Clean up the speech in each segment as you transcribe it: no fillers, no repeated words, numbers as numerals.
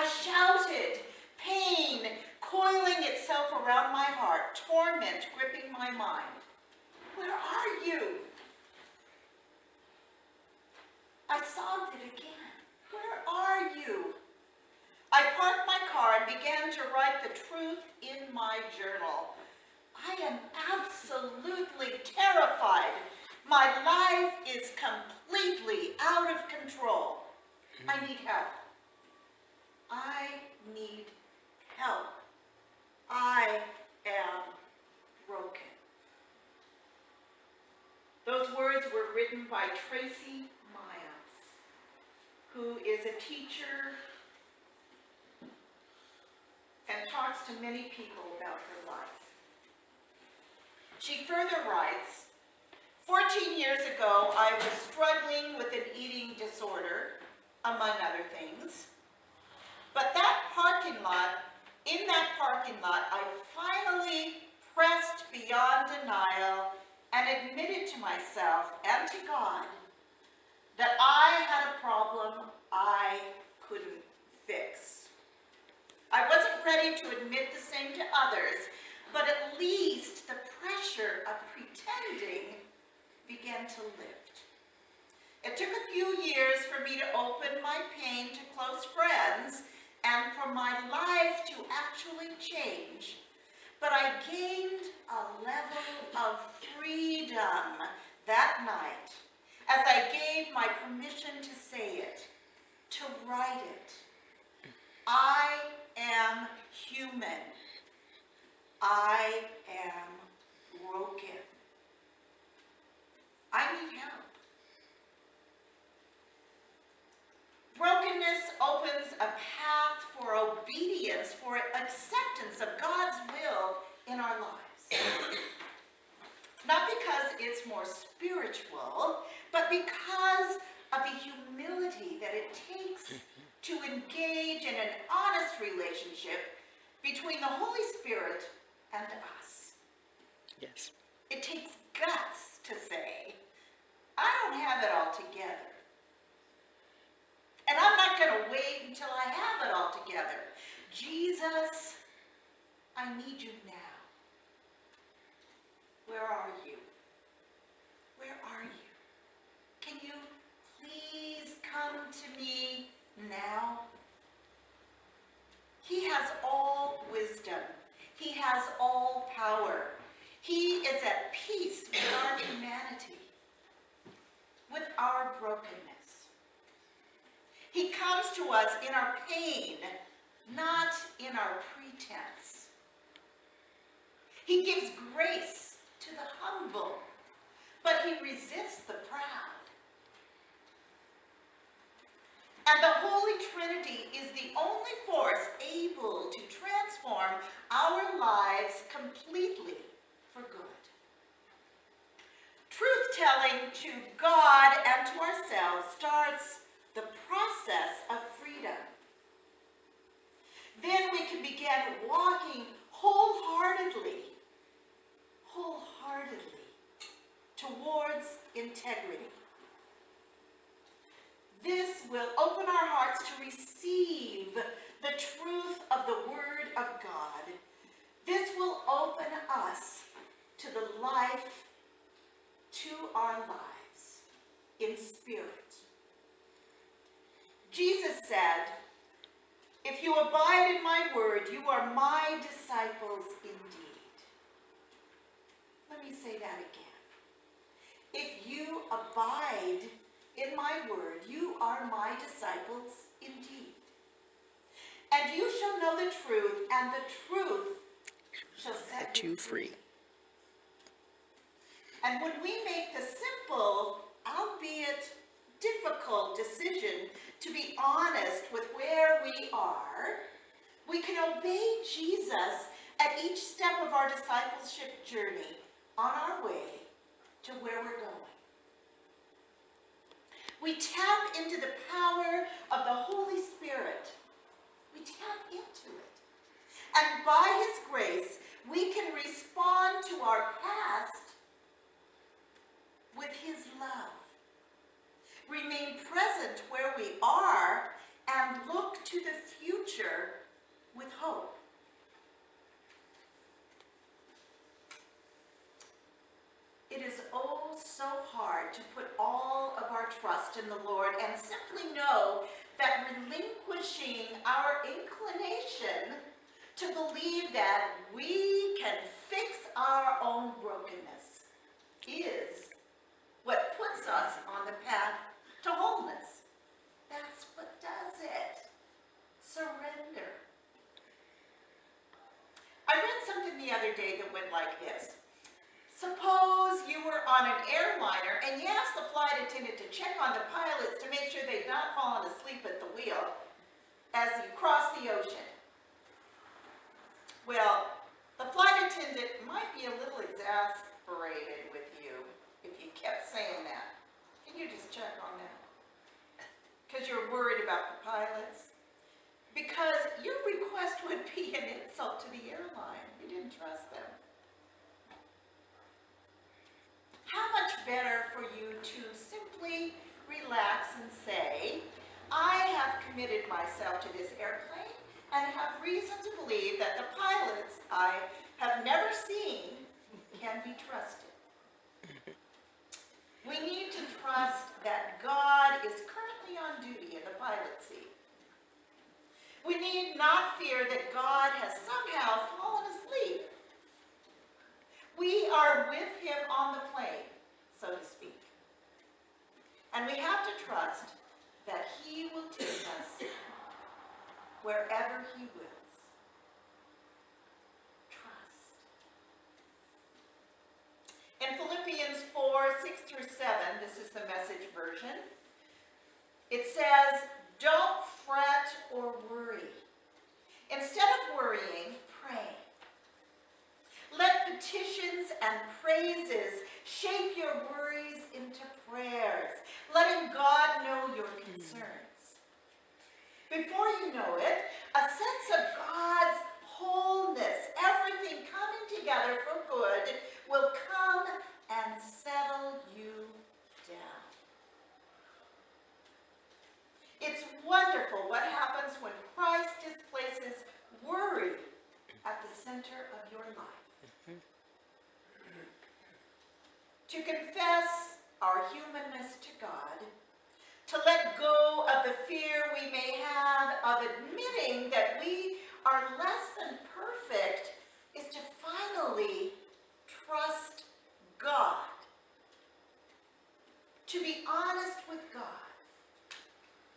I shouted, pain coiling itself around my heart, torment gripping my mind. Where are you? I sobbed it again. Where are you? I parked my car and began to write the truth in my journal. I am absolutely terrified. My life is completely out of control. I need help. I need help. I am broken. Those words were written by Tracy Miles, who is a teacher and talks to many people about her life. She further writes, 14 years ago, I was struggling with an eating disorder, among other things. But in that parking lot, I finally pressed beyond denial and admitted to myself and to God that I had a problem I couldn't fix. I wasn't ready to admit the same to others, but at least the pressure of pretending began to lift. It took a few years for me to open my pain to close friends and for my life to actually change, but I gained a level of freedom that night as I gave my permission to say it, to write it. I am human. I am broken. I need help. Brokenness opens a path for obedience, for acceptance of God's will in our lives. Not because it's more spiritual, but because of the humility that it takes to engage in an honest relationship between the Holy Spirit and us. Yes. It takes guts to say, I don't have it all together. And I'm not going to wait until I have it all together. Jesus, I need you now. Where are you? Where are you? Can you please come to me now? He has all wisdom. He has all power. He is at peace with our humanity, with our brokenness. He comes to us in our pain, not in our pretense. He gives grace to the humble, but he resists the proud. And the Holy Trinity is the only force able to transform our lives completely for good. Truth-telling to God and to ourselves starts the process of freedom. Then we can begin walking wholeheartedly towards integrity. This will open our hearts to receive the truth of the Word of God. This will open us to the life, to our lives in spirit. Jesus said, if you abide in my word, you are my disciples indeed. Let me say that again. If you abide in my word, you are my disciples indeed. And you shall know the truth, and the truth shall set you free. And when we make the simple, albeit difficult decision to be honest with where we are, we can obey Jesus at each step of our discipleship journey on our way to where we're going. We tap into the power of the Holy Spirit. We tap into it. And by his grace, we can respond to our past with his love. Remain present where we are and look to the future with hope. It is oh so hard to put all of our trust in the Lord and simply know that relinquishing our inclination to believe that we can fix our own brokenness is what puts us on the path to wholeness. That's what does it. Surrender. I read something the other day that went like this. Suppose you were on an airliner and you asked the flight attendant to check on the pilots to make sure they'd not fallen asleep at the wheel as you crossed the ocean. Well, the flight attendant might be a little exasperated with you if you kept saying that. Can you just check on that? Because you're worried about the pilots? Because your request would be an insult to the airline. You didn't trust them. How much better for you to simply relax and say, I have committed myself to this airplane and have reason to believe that the pilots I have never seen can be trusted. We need to trust that God is currently on duty in the pilot seat. We need not fear that God has somehow fallen asleep. We are with him on the plane, so to speak. And we have to trust that he will take us wherever he wills. Trust. In Philippians 4:6-7, this is the Message version, it says, don't fret or worry. Instead of worrying, pray. Let petitions and praises shape your worries into prayers, letting God know your concerns. Before you know it, a sense of God's wholeness, everything coming together for good, will come and settle you down. It's wonderful what happens when Christ displaces worry at the center of your life. To confess our humanness to God, to let go of the fear we may have of admitting that we are less than perfect, is to finally trust God. To be honest with God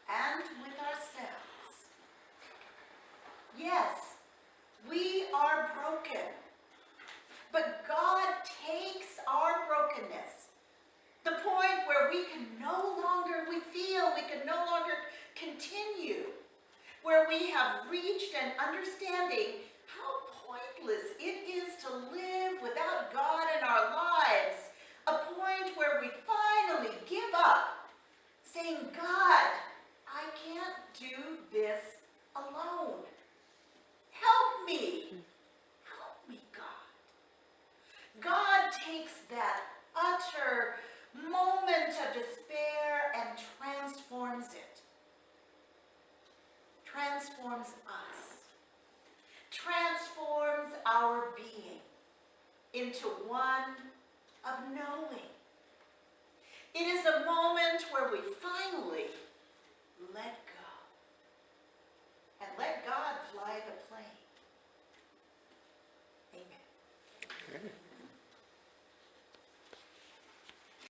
and with ourselves. Yes, we are broken. But God takes our brokenness, the point where we can no longer continue, where we have reached an understanding how pointless it is to live without God in our lives, a point where we finally give up, saying, God, I can't do this alone. Help me. Help me, God. God takes that utter moment of despair and transforms it. Transforms us. Transforms our being into one of knowing. It is a moment where we finally let go and let God fly the plane. Amen.